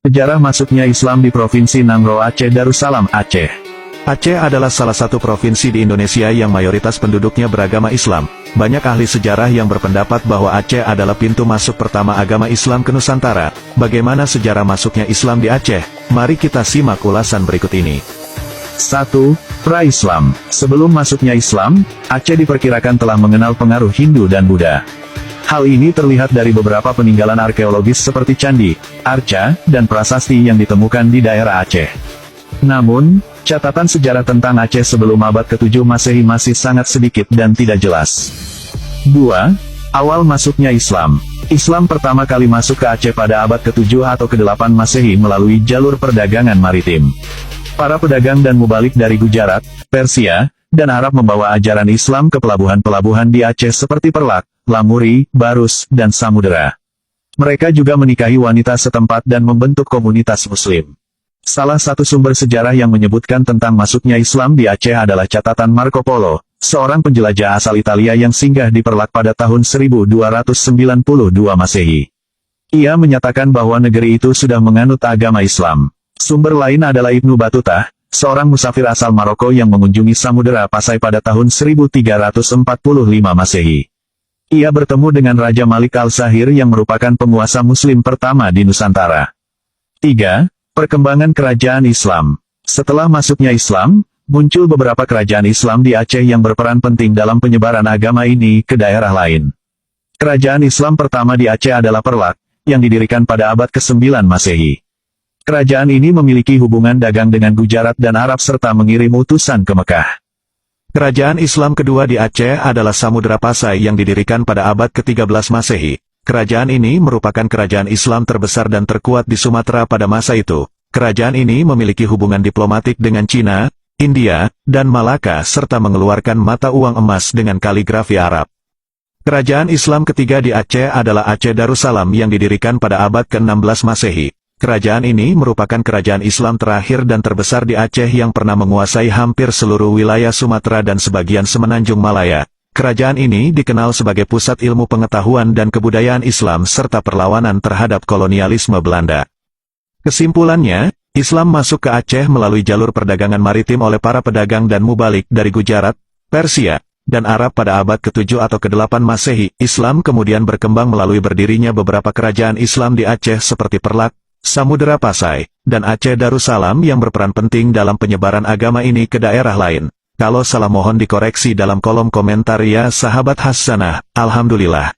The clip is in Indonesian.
Sejarah masuknya Islam di Provinsi Nangro Aceh Darussalam, Aceh. Aceh adalah salah satu provinsi di Indonesia yang mayoritas penduduknya beragama Islam. Banyak ahli sejarah yang berpendapat bahwa Aceh adalah pintu masuk pertama agama Islam ke Nusantara. Bagaimana sejarah masuknya Islam di Aceh? Mari kita simak ulasan berikut ini. 1. Pra-Islam. Sebelum masuknya Islam, Aceh diperkirakan telah mengenal pengaruh Hindu dan Buddha. Hal ini terlihat dari beberapa peninggalan arkeologis seperti candi, arca, dan prasasti yang ditemukan di daerah Aceh. Namun, catatan sejarah tentang Aceh sebelum abad ke-7 Masehi masih sangat sedikit dan tidak jelas. 2. Awal masuknya Islam. Islam pertama kali masuk ke Aceh pada abad ke-7 atau ke-8 Masehi melalui jalur perdagangan maritim. Para pedagang dan mubalik dari Gujarat, Persia, dan Arab membawa ajaran Islam ke pelabuhan-pelabuhan di Aceh seperti Perlak, Lamuri, Barus, dan Samudera. Mereka juga menikahi wanita setempat dan membentuk komunitas Muslim. Salah satu sumber sejarah yang menyebutkan tentang masuknya Islam di Aceh adalah catatan Marco Polo, seorang penjelajah asal Italia yang singgah di Perlak pada tahun 1292 Masehi. Ia menyatakan bahwa negeri itu sudah menganut agama Islam. Sumber lain adalah Ibnu Batutah, seorang musafir asal Maroko yang mengunjungi Samudera Pasai pada tahun 1345 Masehi. Ia bertemu dengan Raja Malik Al-Sahir yang merupakan penguasa Muslim pertama di Nusantara. 3. Perkembangan kerajaan Islam. Setelah masuknya Islam, muncul beberapa kerajaan Islam di Aceh yang berperan penting dalam penyebaran agama ini ke daerah lain. Kerajaan Islam pertama di Aceh adalah Perlak, yang didirikan pada abad ke-9 Masehi. Kerajaan ini memiliki hubungan dagang dengan Gujarat dan Arab serta mengirim utusan ke Mekah. Kerajaan Islam kedua di Aceh adalah Samudera Pasai yang didirikan pada abad ke-13 Masehi. Kerajaan ini merupakan kerajaan Islam terbesar dan terkuat di Sumatera pada masa itu. Kerajaan ini memiliki hubungan diplomatik dengan Cina, India, dan Malaka serta mengeluarkan mata uang emas dengan kaligrafi Arab. Kerajaan Islam ketiga di Aceh adalah Aceh Darussalam yang didirikan pada abad ke-16 Masehi. Kerajaan ini merupakan kerajaan Islam terakhir dan terbesar di Aceh yang pernah menguasai hampir seluruh wilayah Sumatera dan sebagian semenanjung Malaya. Kerajaan ini dikenal sebagai pusat ilmu pengetahuan dan kebudayaan Islam serta perlawanan terhadap kolonialisme Belanda. Kesimpulannya, Islam masuk ke Aceh melalui jalur perdagangan maritim oleh para pedagang dan mubalik dari Gujarat, Persia, dan Arab pada abad ke-7 atau ke-8 Masehi. Islam kemudian berkembang melalui berdirinya beberapa kerajaan Islam di Aceh seperti Perlak, Samudera Pasai, dan Aceh Darussalam yang berperan penting dalam penyebaran agama ini ke daerah lain. Kalau salah mohon dikoreksi dalam kolom komentar ya sahabat Hasanah. Alhamdulillah.